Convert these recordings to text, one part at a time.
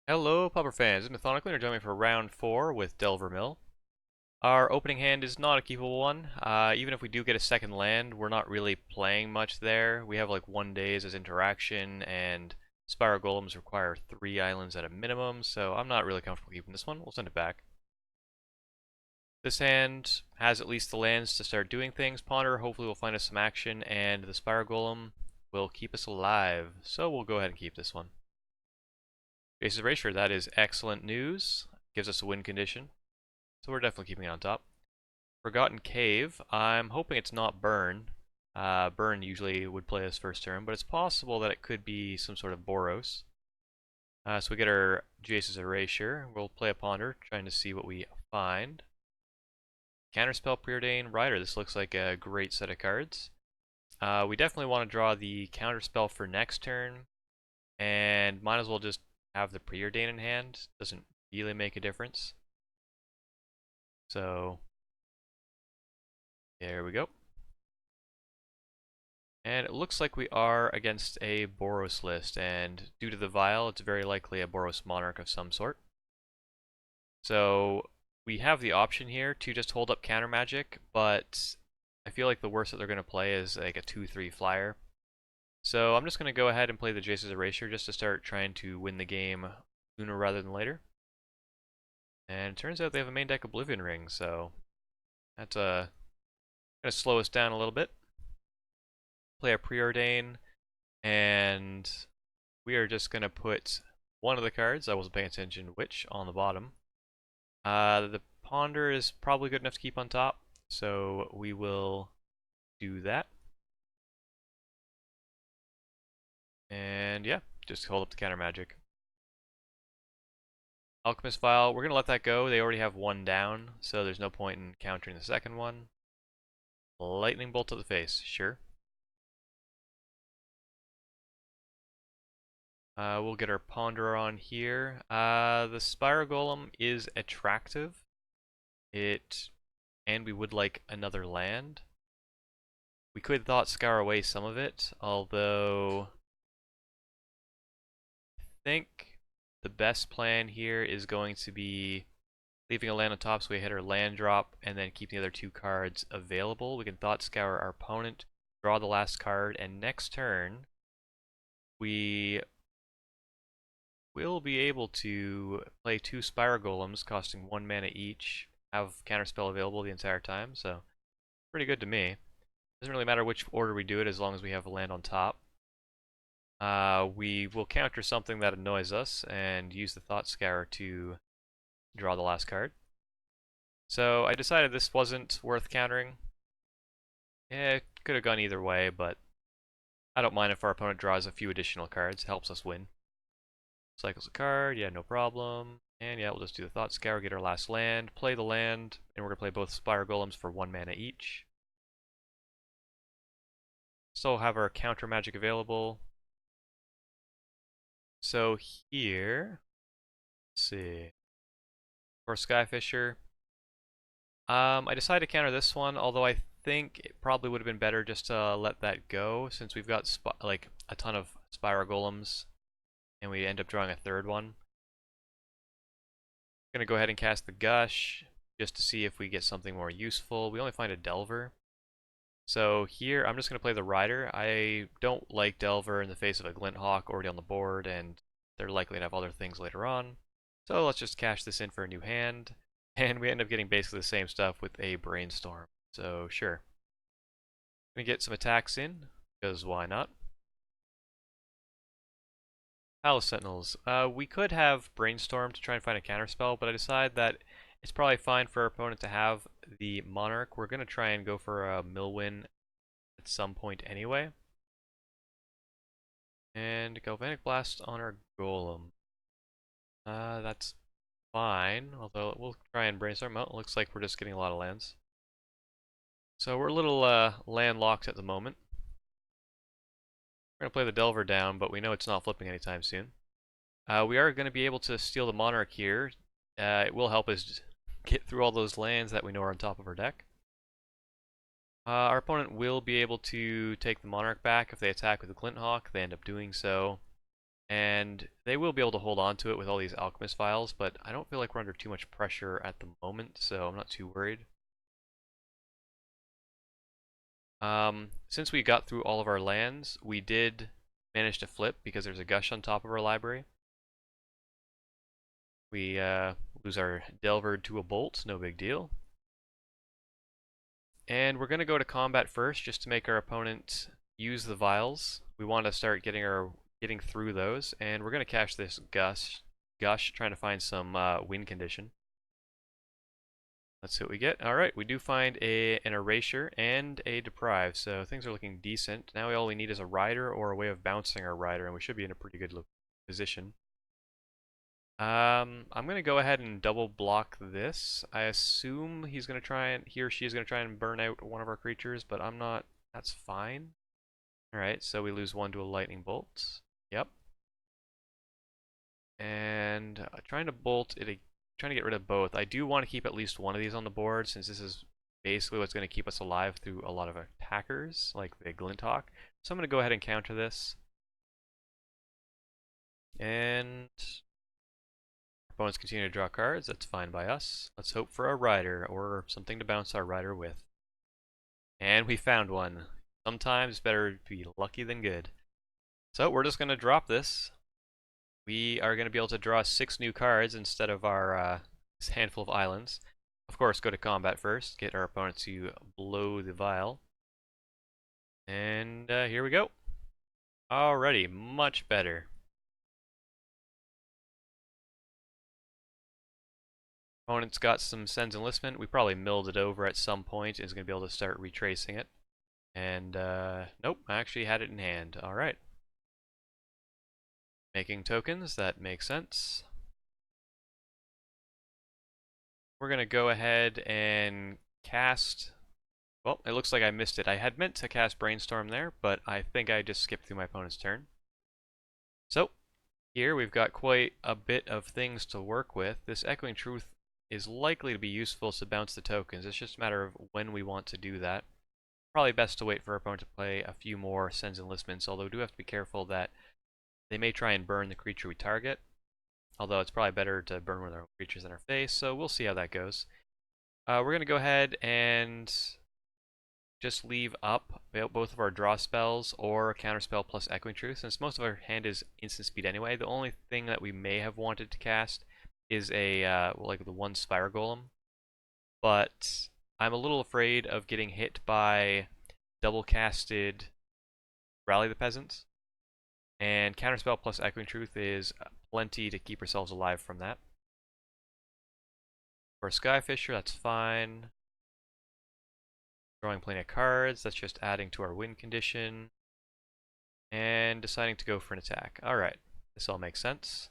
Hello, Pauper fans. This is Mathonical, and you're joining me for round 4 with Delver Mill. Our opening hand is not a keepable one. Even if we do get a second land, we're not really playing much there. We have like 1 Daze as interaction, and Spire Golems require 3 islands at a minimum, so I'm not really comfortable keeping this one. We'll send it back. This hand has at least the lands to start doing things. Ponder hopefully will find us some action, and the Spire Golem will keep us alive, so we'll go ahead and keep this one. Jace's Erasure, that is excellent news. Gives us a win condition. So we're definitely keeping it on top. Forgotten Cave, I'm hoping it's not Burn. Burn usually would play this first turn, but it's possible that it could be some sort of Boros. So we get our Jace's Erasure. We'll play a Ponder, trying to see what we find. Counterspell, Preordain, Rider. This looks like a great set of cards. We definitely want to draw the Counterspell for next turn, and might as well just have the Preordain in hand. Doesn't really make a difference. So there we go. And it looks like we are against a Boros list, and due to the Vial, it's very likely a Boros Monarch of some sort. So we have the option here to just hold up Counter Magic, but I feel like the worst that they're going to play is like a 2-3 flyer. So I'm just going to go ahead and play the Jace's Erasure just to start trying to win the game sooner rather than later. And it turns out they have a main deck Oblivion Ring, so that's going to slow us down a little bit. Play a Preordain, and we are just going to put one of the cards, I wasn't paying attention which, on the bottom. The Ponder is probably good enough to keep on top, so we will do that. And yeah, just hold up the Counter Magic. Alchemist Vial, we're going to let that go. They already have one down, so there's no point in countering the second one. Lightning Bolt to the face, sure. We'll get our Ponder on here. The Spire Golem is attractive. And we would like another land. We could Thought Scour away some of it, although I think the best plan here is going to be leaving a land on top so we hit our land drop and then keep the other 2 cards available. We can Thought Scour our opponent, draw the last card, and next turn we will be able to play 2 Spire Golems costing 1 mana each, have Counterspell available the entire time, so pretty good to me. Doesn't really matter which order we do it as long as we have a land on top. We will counter something that annoys us and use the Thought Scour to draw the last card. So I decided this wasn't worth countering. Yeah, it could have gone either way, but I don't mind if our opponent draws a few additional cards. It helps us win. Cycles a card, yeah, no problem. And yeah, we'll just do the Thought Scour, get our last land, play the land, and we're going to play both Spire Golems for 1 mana each. Still have our counter magic available. So here, let's see. For Skyfisher, I decided to counter this one, although I think it probably would have been better just to let that go since we've got like a ton of Spire Golems and we end up drawing a third one. I'm going to go ahead and cast the Gush just to see if we get something more useful. We only find a Delver. So here, I'm just going to play the Rider. I don't like Delver in the face of a Glint Hawk already on the board, and they're likely to have other things later on. So let's just cash this in for a new hand, and we end up getting basically the same stuff with a Brainstorm. So sure. Gonna get some attacks in, because why not? Palace Sentinels. We could have Brainstorm to try and find a counterspell, but I decided that it's probably fine for our opponent to have the Monarch. We're going to try and go for a Millwin at some point anyway. And Galvanic Blast on our Golem. That's fine, although we'll try and Brainstorm. Oh, it looks like we're just getting a lot of lands. So we're a little landlocked at the moment. We're going to play the Delver down, but we know it's not flipping anytime soon. We are going to be able to steal the Monarch here. It will help us get through all those lands that we know are on top of our deck. Our opponent will be able to take the Monarch back if they attack with the Glint Hawk. They end up doing so. And they will be able to hold on to it with all these Alchemist files, but I don't feel like we're under too much pressure at the moment, so I'm not too worried. Since we got through all of our lands, we did manage to flip because there's a Gush on top of our library. We lose our Delver to a Bolt, no big deal. And we're going to go to combat first just to make our opponent use the vials. We want to start getting through those, and we're going to cash this Gush, trying to find some win condition. Let's see what we get. Alright, we do find an Erasure and a Deprive, so things are looking decent. Now all we need is a Rider or a way of bouncing our Rider, and we should be in a pretty good position. I'm going to go ahead and double block this. I assume he or she is going to try and burn out one of our creatures, but I'm not. That's fine. Alright, so we lose one to a Lightning Bolt. Yep. And trying to get rid of both. I do want to keep at least one of these on the board, since this is basically what's going to keep us alive through a lot of attackers, like the Glinthawk. So I'm going to go ahead and counter this. And opponents continue to draw cards. That's fine by us. Let's hope for a Rider, or something to bounce our Rider with. And we found one. Sometimes better to be lucky than good. So we're just going to drop this. We are going to be able to draw 6 new cards instead of our handful of islands. Of course, go to combat first, get our opponent to blow the vial. And here we go. Alrighty, much better. Opponent's got some Sens Enlistment. We probably milled it over at some point and is going to be able to start retracing it. And nope, I actually had it in hand. Alright. Making tokens, that makes sense. We're going to go ahead and cast... Well, it looks like I missed it. I had meant to cast Brainstorm there, but I think I just skipped through my opponent's turn. So, here we've got quite a bit of things to work with. This Echoing Truth is likely to be useful to bounce the tokens. It's just a matter of when we want to do that. Probably best to wait for our opponent to play a few more Sens Enlistments, although we do have to be careful that they may try and burn the creature we target. Although it's probably better to burn one of their own creatures in our face, so we'll see how that goes. We're going to go ahead and just leave up both of our draw spells or Counterspell plus Echoing Truth, since most of our hand is instant speed anyway. The only thing that we may have wanted to cast is like the one Spire Golem, but I'm a little afraid of getting hit by double casted Rally the Peasants. And Counterspell plus Echoing Truth is plenty to keep ourselves alive from that. For Skyfisher, that's fine. Drawing plenty of cards, that's just adding to our win condition. And deciding to go for an attack. Alright, this all makes sense.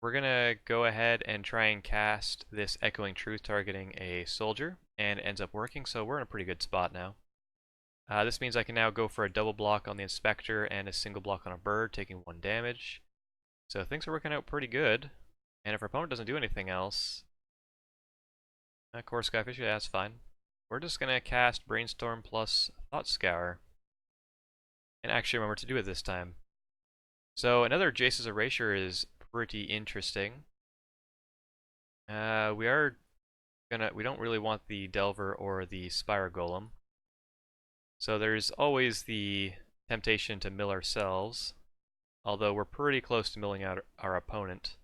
We're going to go ahead and try and cast this Echoing Truth targeting a soldier, and it ends up working, so we're in a pretty good spot now. This means I can now go for a double block on the Inspector and a single block on a bird, taking 1 damage. So things are working out pretty good. And if our opponent doesn't do anything else, of course, Skyfish, yeah, that's fine. We're just going to cast Brainstorm plus Thought Scour. And actually remember to do it this time. So another Jace's Erasure is pretty interesting. We don't really want the Delver or the Spire Golem. So there's always the temptation to mill ourselves, although we're pretty close to milling out our opponent.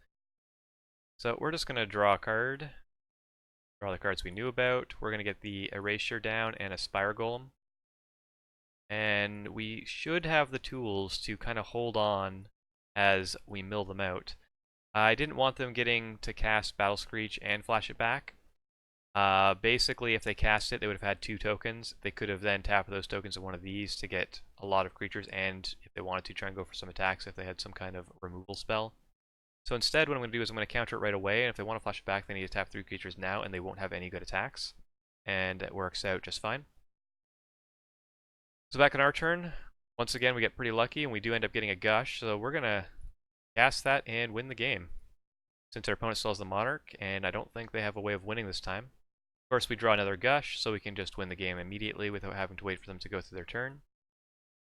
So we're just going to draw a card, draw the cards we knew about. We're going to get the Erasure down and a Spire Golem. And we should have the tools to kind of hold on as we mill them out. I didn't want them getting to cast Battle Screech and flash it back. Basically, if they cast it, they would have had 2 tokens. They could have then tapped those tokens in one of these to get a lot of creatures, and if they wanted to, try and go for some attacks if they had some kind of removal spell. So instead, what I'm going to do is I'm going to counter it right away, and if they want to flash it back, they need to tap 3 creatures now, and they won't have any good attacks. And it works out just fine. So back on our turn, once again, we get pretty lucky, and we do end up getting a Gush, so we're going to cast that and win the game. Since our opponent still has the Monarch, and I don't think they have a way of winning this time. Of course, we draw another Gush, so we can just win the game immediately without having to wait for them to go through their turn.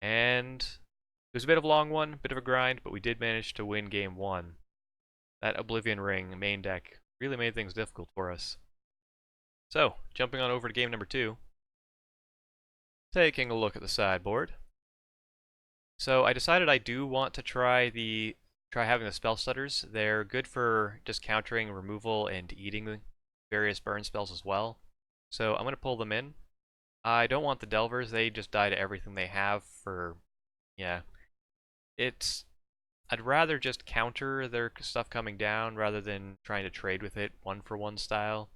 And It was a bit of a long one, a bit of a grind, but we did manage to win game 1. That Oblivion Ring main deck really made things difficult for us. So, jumping on over to game number 2. Taking a look at the sideboard. So I decided I do want to try having the Spellstutters. They're good for just countering removal and eating the various burn spells as well. So I'm going to pull them in. I don't want the Delvers, they just die to everything they have for, yeah. I'd rather just counter their stuff coming down rather than trying to trade with it 1-for-1 style.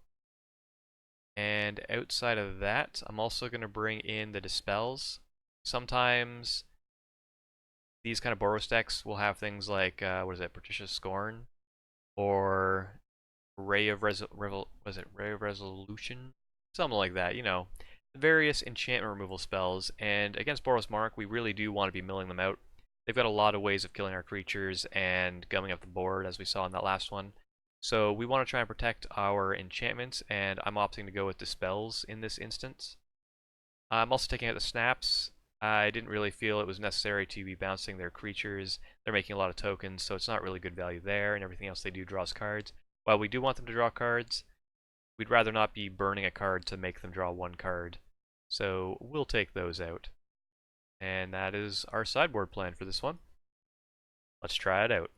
And outside of that, I'm also going to bring in the Dispels. Sometimes these kind of Boros decks will have things like, Patricia's Scorn, or Ray of Resolution? Something like that, you know. Various enchantment removal spells, and against Boros Monarch, we really do want to be milling them out. They've got a lot of ways of killing our creatures and gumming up the board, as we saw in that last one. So we want to try and protect our enchantments, and I'm opting to go with Dispels in this instance. I'm also taking out the Snaps. I didn't really feel it was necessary to be bouncing their creatures. They're making a lot of tokens, so it's not really good value there, and everything else they do draws cards. While we do want them to draw cards, we'd rather not be burning a card to make them draw 1 card. So we'll take those out. And that is our sideboard plan for this one. Let's try it out.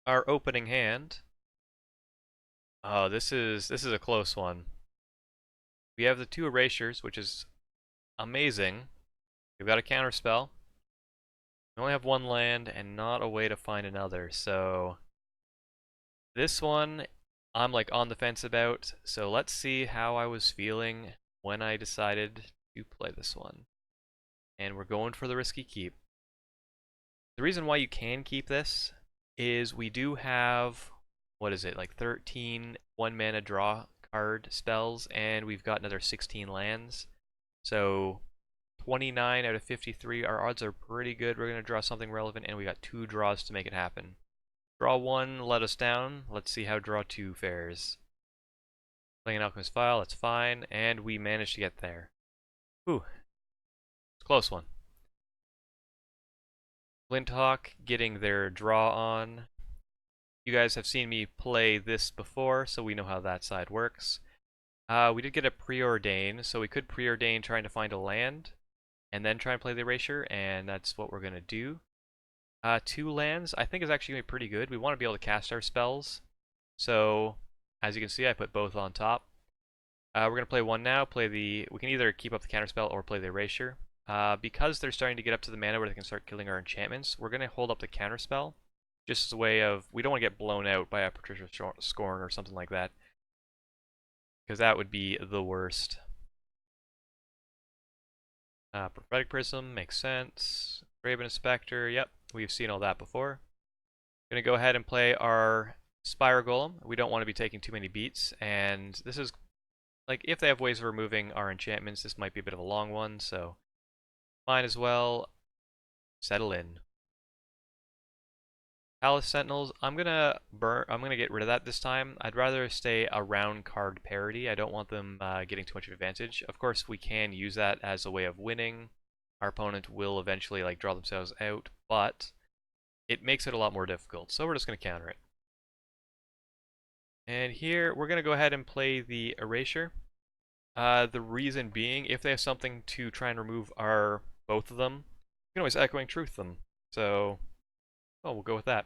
Our opening hand. Oh, this is a close one. We have the 2 Erasures, which is amazing. We've got a Counterspell. We only have 1 land and not a way to find another, so this one I'm like on the fence about, so let's see how I was feeling when I decided to play this one. And we're going for the risky keep. The reason why you can keep this is we do have, what is it, like 13 1-mana draw card spells, and we've got another 16 lands. So 29 out of 53, our odds are pretty good. We're going to draw something relevant, and we got 2 draws to make it happen. Draw 1 let us down. Let's see how draw 2 fares. Playing an Alchemist File, that's fine, and we managed to get there. Whew. It's a close one. Flinthawk getting their draw on. You guys have seen me play this before, so we know how that side works. We did get a Preordain, so we could Preordain trying to find a land, and then try and play the Erasure, and that's what we're going to do. 2 lands, I think is actually going to be pretty good. We want to be able to cast our spells, so as you can see, I put both on top. We're going to play 1 now. We can either keep up the Counterspell or play the Erasure. Because they're starting to get up to the mana where they can start killing our enchantments, we're going to hold up the Counterspell, just as a way of, we don't want to get blown out by a Patricia's Scorn or something like that, because that would be the worst. Prophetic Prism makes sense. Raven Spectre, yep, we've seen all that before. Gonna go ahead and play our Spire Golem. We don't want to be taking too many beats, and this is, like, if they have ways of removing our enchantments, this might be a bit of a long one, so might as well settle in. Palace Sentinels, I'm gonna get rid of that this time. I'd rather stay around card parity. I don't want them getting too much of advantage. Of course, we can use that as a way of winning. Our opponent will eventually like draw themselves out, but it makes it a lot more difficult. So we're just gonna counter it. And here we're gonna go ahead and play the Erasure. The reason being, if they have something to try and remove both of them, you can always Echoing Truth them. So, we'll go with that.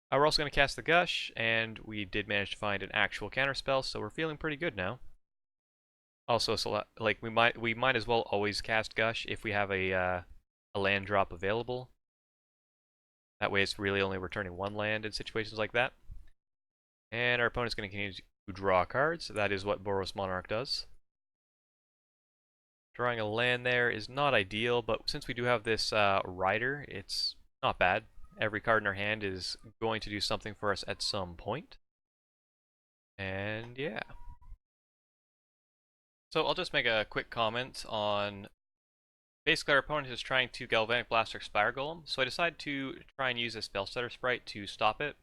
We're also going to cast the Gush, and we did manage to find an actual counterspell, so we're feeling pretty good now. Also, like we might as well always cast Gush if we have a land drop available. That way, it's really only returning 1 land in situations like that. And our opponent's going to continue to draw cards. That is what Boros Monarch does. Drawing a land there is not ideal, but since we do have this Rider, it's not bad. Every card in our hand is going to do something for us at some point. And yeah. So I'll just make a quick comment on, basically our opponent is trying to Galvanic Blast our Spire Golem, so I decided to try and use a Spellstutter Sprite to stop it.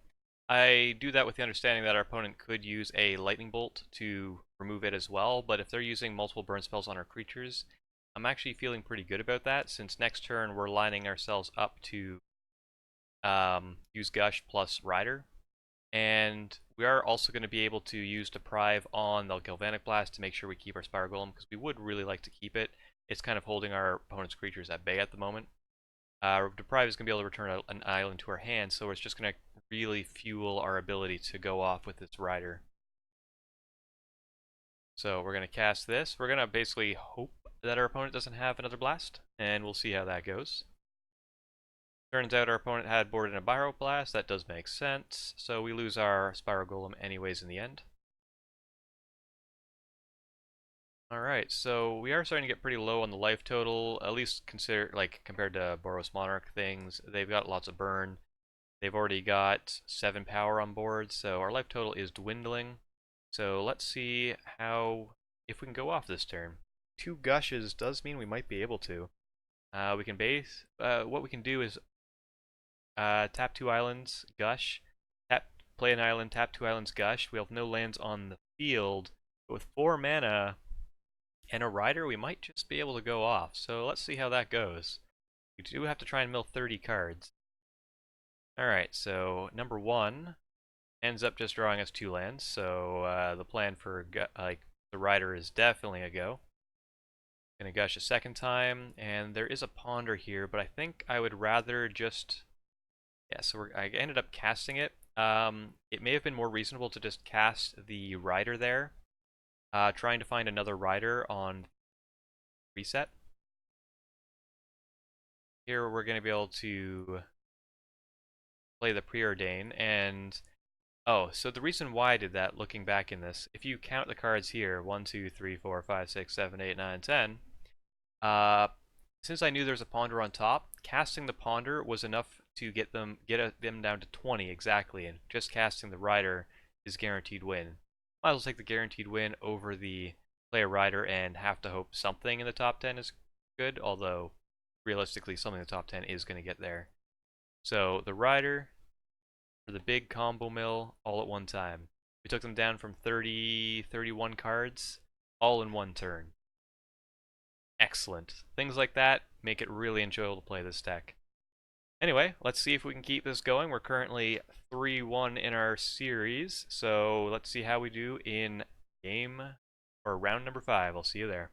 I do that with the understanding that our opponent could use a Lightning Bolt to remove it as well, but if they're using multiple burn spells on our creatures, I'm actually feeling pretty good about that, since next turn we're lining ourselves up to use Gush plus Rider. And we are also going to be able to use Deprive on the Galvanic Blast to make sure we keep our Spire Golem, because we would really like to keep it. It's kind of holding our opponent's creatures at bay at the moment. Deprive is going to be able to return an island to our hand, so it's just going to really fuel our ability to go off with this Rider. So we're going to cast this. We're going to basically hope that our opponent doesn't have another blast, and we'll see how that goes. Turns out our opponent had boarded a Hydroblast. That does make sense. So we lose our Spire Golem anyways in the end. Alright, so we are starting to get pretty low on the life total, at least compared to Boros Monarch things. They've got lots of burn. They've already got 7 power on board, so our life total is dwindling. So let's see if we can go off this turn. 2 Gushes does mean we might be able to. We can what we can do is tap 2 islands, Gush, play an island, tap 2 islands, Gush. We have no lands on the field, but with 4 mana and a Rider, we might just be able to go off. So let's see how that goes. We do have to try and mill 30 cards. Alright, so number 1 ends up just drawing us 2 lands, so the plan for the Rider is definitely a go. Gonna Gush a second time, and there is a Ponder here, but I think I would rather just... Yeah, so I ended up casting it. It may have been more reasonable to just cast the Rider there, trying to find another Rider on reset. Here we're going to be able to play the Preordain, and oh, so the reason why I did that, looking back in this, if you count the cards here, 1, 2, 3, 4, 5, 6, 7, 8, 9, 10, since I knew there was a Ponder on top, casting the Ponder was enough to get them down to 20 exactly, and just casting the Rider is guaranteed win. Might as well take the guaranteed win over the play a Rider and have to hope something in the top 10 is good, although realistically something in the top 10 is going to get there. So the Rider for the big combo mill all at one time. We took them down from 31 cards all in one turn. Excellent. Things like that make it really enjoyable to play this deck. Anyway, let's see if we can keep this going. We're currently 3-1 in our series, so let's see how we do in round number 5. I'll see you there.